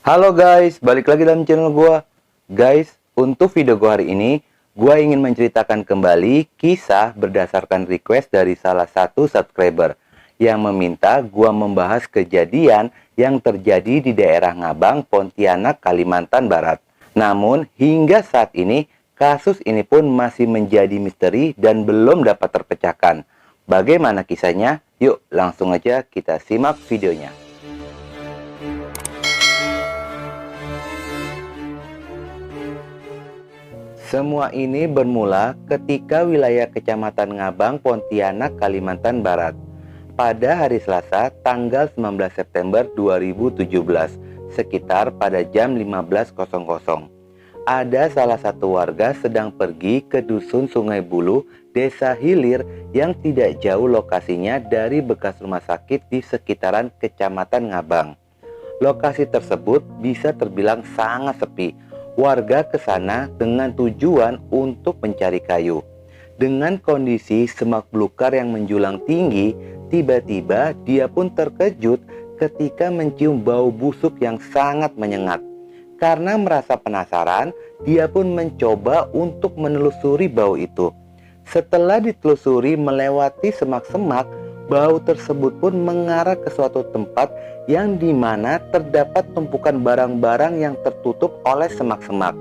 Halo guys, balik lagi dalam channel gua. Guys, untuk video gua hari ini, gua ingin menceritakan kembali kisah berdasarkan request dari salah satu subscriber yang meminta gua membahas kejadian yang terjadi di daerah Ngabang, Pontianak, Kalimantan Barat. Namun, hingga saat ini, kasus ini pun masih menjadi misteri dan belum dapat terpecahkan. Bagaimana kisahnya? Yuk, langsung aja kita simak videonya. Semua ini bermula ketika wilayah Kecamatan Ngabang, Pontianak, Kalimantan Barat. Pada hari Selasa, tanggal 19 September 2017, sekitar pada jam 15.00. Ada salah satu warga sedang pergi ke Dusun Sungai Bulu, Desa Hilir yang tidak jauh lokasinya dari bekas rumah sakit di sekitaran Kecamatan Ngabang. Lokasi tersebut bisa terbilang sangat sepi. Warga ke sana dengan tujuan untuk mencari kayu. Dengan kondisi semak belukar yang menjulang tinggi, tiba-tiba dia pun terkejut ketika mencium bau busuk yang sangat menyengat. Karena merasa penasaran, dia pun mencoba untuk menelusuri bau itu. Setelah ditelusuri melewati semak-semak, bau tersebut pun mengarah ke suatu tempat yang dimana terdapat tumpukan barang-barang yang tertutup oleh semak-semak.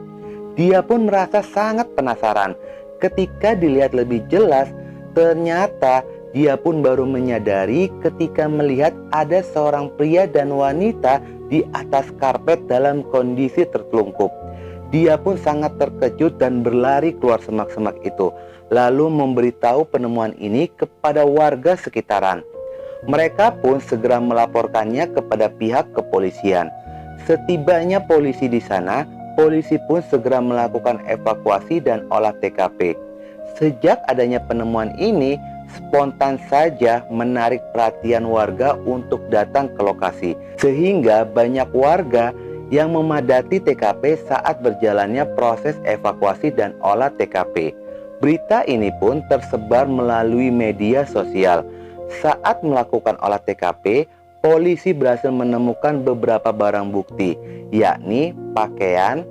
Dia pun merasa sangat penasaran. Ketika dilihat lebih jelas, ternyata dia pun baru menyadari ketika melihat ada seorang pria dan wanita di atas karpet dalam kondisi tertelungkup. Dia pun sangat terkejut dan berlari keluar semak-semak itu, lalu memberitahu penemuan ini kepada warga sekitaran. Mereka pun segera melaporkannya kepada pihak kepolisian. Setibanya polisi di sana, polisi pun segera melakukan evakuasi dan olah TKP. Sejak adanya penemuan ini, spontan saja menarik perhatian warga untuk datang ke lokasi, sehingga banyak warga yang memadati TKP saat berjalannya proses evakuasi dan olah TKP. Berita ini pun tersebar melalui media sosial. Saat melakukan olah TKP, polisi berhasil menemukan beberapa barang bukti, yakni pakaian,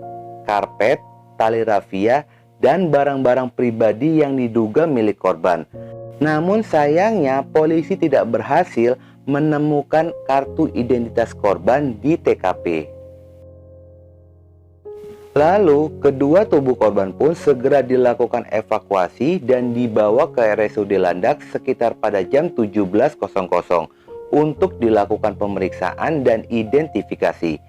karpet, tali rafia, dan barang-barang pribadi yang diduga milik korban. Namun sayangnya polisi tidak berhasil menemukan kartu identitas korban di TKP. Lalu, kedua tubuh korban pun segera dilakukan evakuasi dan dibawa ke RSUD Landak sekitar pada jam 17.00 untuk dilakukan pemeriksaan dan identifikasi.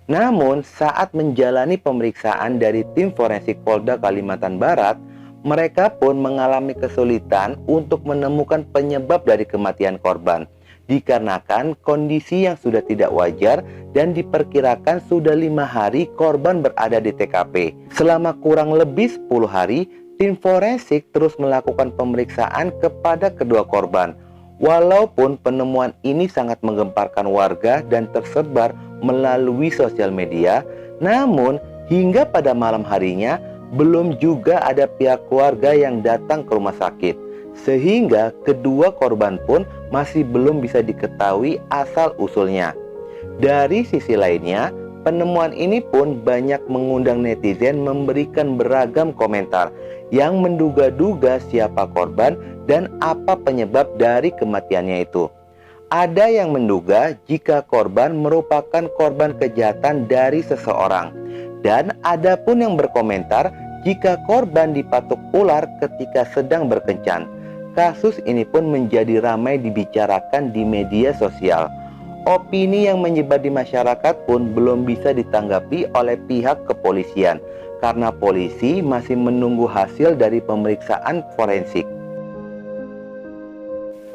Namun, saat menjalani pemeriksaan dari tim forensik Polda Kalimantan Barat, mereka pun mengalami kesulitan untuk menemukan penyebab dari kematian korban, dikarenakan kondisi yang sudah tidak wajar dan diperkirakan sudah 5 hari korban berada di TKP. Selama kurang lebih 10 hari, tim forensik terus melakukan pemeriksaan kepada kedua korban. Walaupun penemuan ini sangat menggemparkan warga dan tersebar melalui sosial media, namun hingga pada malam harinya belum juga ada pihak keluarga yang datang ke rumah sakit, sehingga kedua korban pun masih belum bisa diketahui asal-usulnya. Dari sisi lainnya, penemuan ini pun banyak mengundang netizen memberikan beragam komentar yang menduga-duga siapa korban dan apa penyebab dari kematiannya itu. Ada yang menduga jika korban merupakan korban kejahatan dari seseorang, dan ada pun yang berkomentar jika korban dipatuk ular ketika sedang berkencan. Kasus ini pun menjadi ramai dibicarakan di media sosial. Opini yang menyebar di masyarakat pun belum bisa ditanggapi oleh pihak kepolisian karena polisi masih menunggu hasil dari pemeriksaan forensik.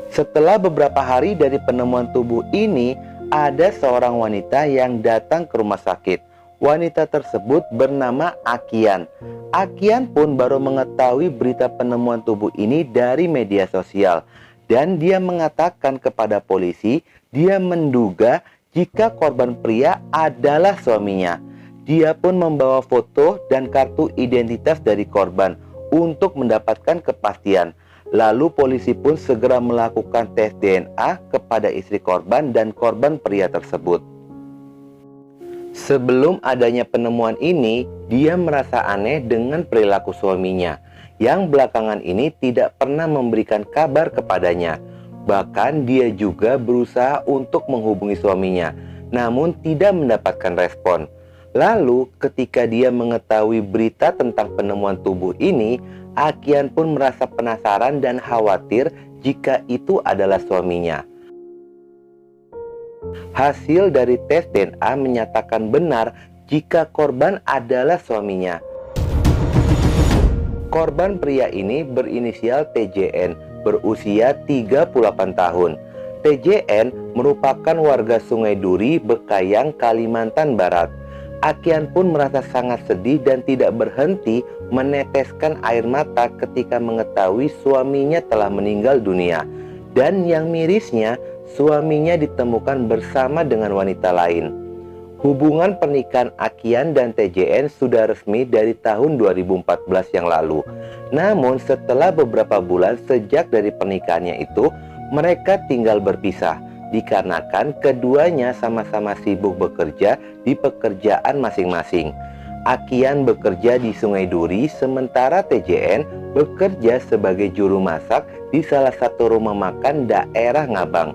Setelah beberapa hari dari penemuan tubuh ini, ada seorang wanita yang datang ke rumah sakit. Wanita tersebut bernama Akian. Akian pun baru mengetahui berita penemuan tubuh ini dari media sosial. Dan dia mengatakan kepada polisi, dia menduga jika korban pria adalah suaminya. Dia pun membawa foto dan kartu identitas dari korban untuk mendapatkan kepastian. Lalu polisi pun segera melakukan tes DNA kepada istri korban dan korban pria tersebut. Sebelum adanya penemuan ini, dia merasa aneh dengan perilaku suaminya, yang belakangan ini tidak pernah memberikan kabar kepadanya. Bahkan dia juga berusaha untuk menghubungi suaminya, namun tidak mendapatkan respon. Lalu ketika dia mengetahui berita tentang penemuan tubuh ini, Akian pun merasa penasaran dan khawatir jika itu adalah suaminya. Hasil dari tes DNA menyatakan benar jika korban adalah suaminya. Korban pria ini berinisial TJN, berusia 38 tahun. TJN merupakan warga Sungai Duri, Bekayang, Kalimantan Barat. Akian pun merasa sangat sedih dan tidak berhenti meneteskan air mata ketika mengetahui suaminya telah meninggal dunia. Dan yang mirisnya, suaminya ditemukan bersama dengan wanita lain. Hubungan pernikahan Akian dan TJN sudah resmi dari tahun 2014 yang lalu. Namun setelah beberapa bulan sejak dari pernikahannya itu, mereka tinggal berpisah dikarenakan keduanya sama-sama sibuk bekerja di pekerjaan masing-masing. Akian bekerja di Sungai Duri, sementara TJN bekerja sebagai juru masak di salah satu rumah makan daerah Ngabang.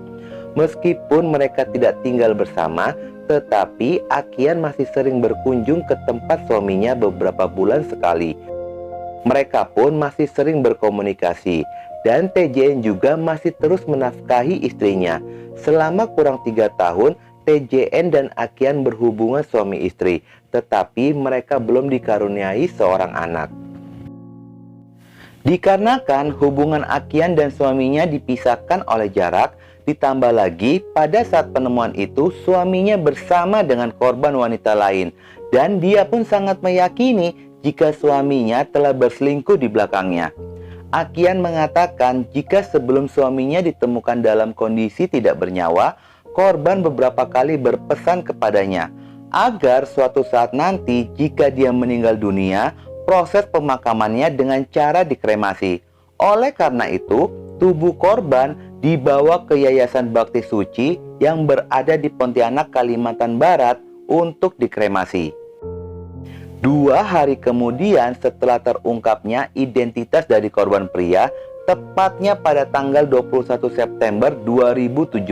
Meskipun mereka tidak tinggal bersama, tetapi Akian masih sering berkunjung ke tempat suaminya beberapa bulan sekali. Mereka pun masih sering berkomunikasi, dan TJN juga masih terus menafkahi istrinya. Selama kurang 3 tahun, TJN dan Akian berhubungan suami istri, tetapi mereka belum dikaruniai seorang anak. Dikarenakan hubungan Akian dan suaminya dipisahkan oleh jarak, ditambah lagi pada saat penemuan itu suaminya bersama dengan korban wanita lain, dan dia pun sangat meyakini jika suaminya telah berselingkuh di belakangnya. Akian mengatakan jika sebelum suaminya ditemukan dalam kondisi tidak bernyawa, korban beberapa kali berpesan kepadanya agar suatu saat nanti jika dia meninggal dunia, proses pemakamannya dengan cara dikremasi. Oleh karena itu, tubuh korban dibawa ke Yayasan Bakti Suci yang berada di Pontianak, Kalimantan Barat untuk dikremasi. 2 hari kemudian setelah terungkapnya identitas dari korban pria, tepatnya pada tanggal 21 September 2017,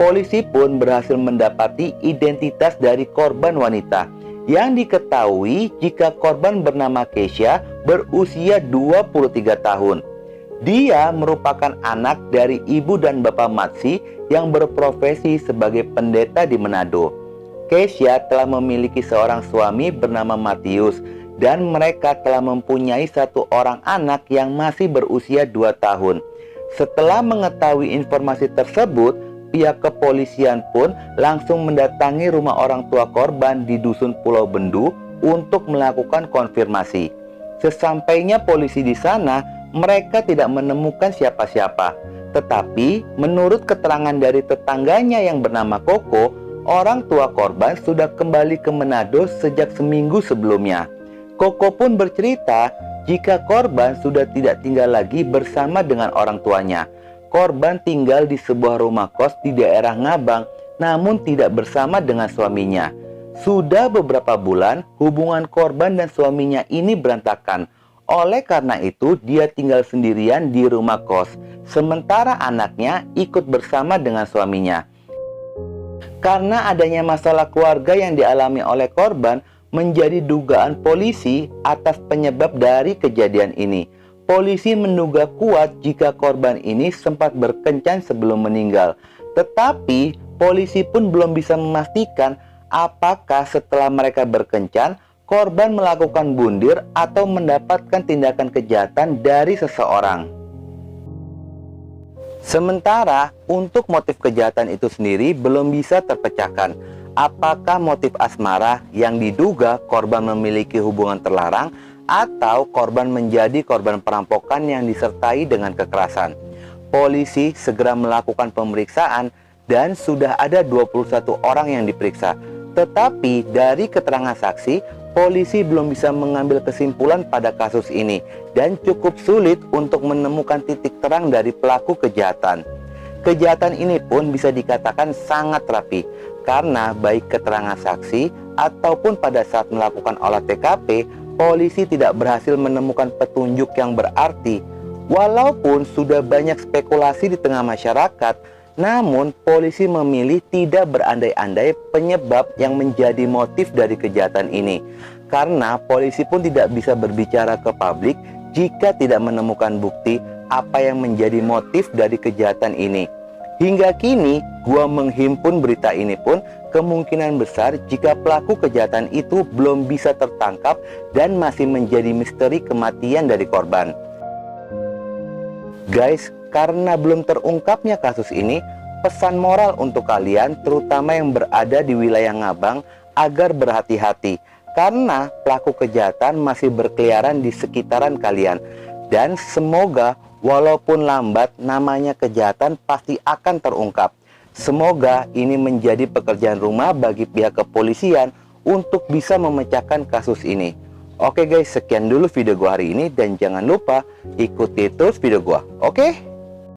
polisi pun berhasil mendapati identitas dari korban wanita yang diketahui jika korban bernama Keisha berusia 23 tahun. Dia merupakan anak dari ibu dan bapak Matsi yang berprofesi sebagai pendeta di Manado. Keisha telah memiliki seorang suami bernama Matius dan mereka telah mempunyai 1 orang anak yang masih berusia 2 tahun. Setelah mengetahui informasi tersebut, pihak kepolisian pun langsung mendatangi rumah orang tua korban di Dusun Pulau Bendu untuk melakukan konfirmasi. Sesampainya polisi di sana, mereka tidak menemukan siapa-siapa. Tetapi menurut keterangan dari tetangganya yang bernama Koko, orang tua korban sudah kembali ke Manado sejak seminggu sebelumnya. Koko pun bercerita jika korban sudah tidak tinggal lagi bersama dengan orang tuanya. Korban tinggal di sebuah rumah kos di daerah Ngabang, namun tidak bersama dengan suaminya. Sudah beberapa bulan, hubungan korban dan suaminya ini berantakan. Oleh karena itu, dia tinggal sendirian di rumah kos, sementara anaknya ikut bersama dengan suaminya. Karena adanya masalah keluarga yang dialami oleh korban menjadi dugaan polisi atas penyebab dari kejadian ini. Polisi menduga kuat jika korban ini sempat berkencan sebelum meninggal. Tetapi polisi pun belum bisa memastikan apakah setelah mereka berkencan, korban melakukan bundir atau mendapatkan tindakan kejahatan dari seseorang. Sementara untuk motif kejahatan itu sendiri belum bisa terpecahkan. Apakah motif asmara yang diduga korban memiliki hubungan terlarang atau korban menjadi korban perampokan yang disertai dengan kekerasan. Polisi segera melakukan pemeriksaan dan sudah ada 21 orang yang diperiksa. Tetapi dari keterangan saksi, polisi belum bisa mengambil kesimpulan pada kasus ini dan cukup sulit untuk menemukan titik terang dari pelaku kejahatan. Kejahatan ini pun bisa dikatakan sangat rapi. Karena baik keterangan saksi ataupun pada saat melakukan olah TKP, polisi tidak berhasil menemukan petunjuk yang berarti. Walaupun sudah banyak spekulasi di tengah masyarakat, namun polisi memilih tidak berandai-andai penyebab yang menjadi motif dari kejahatan ini. Karena polisi pun tidak bisa berbicara ke publik jika tidak menemukan bukti apa yang menjadi motif dari kejahatan ini. Hingga kini, gua menghimpun berita ini pun kemungkinan besar jika pelaku kejahatan itu belum bisa tertangkap dan masih menjadi misteri kematian dari korban. Guys, karena belum terungkapnya kasus ini, pesan moral untuk kalian terutama yang berada di wilayah Ngabang agar berhati-hati karena pelaku kejahatan masih berkeliaran di sekitaran kalian. Dan semoga walaupun lambat, namanya kejahatan pasti akan terungkap. Semoga ini menjadi pekerjaan rumah bagi pihak kepolisian untuk bisa memecahkan kasus ini. Oke guys, sekian dulu video gua hari ini dan jangan lupa ikuti terus video gua. Oke?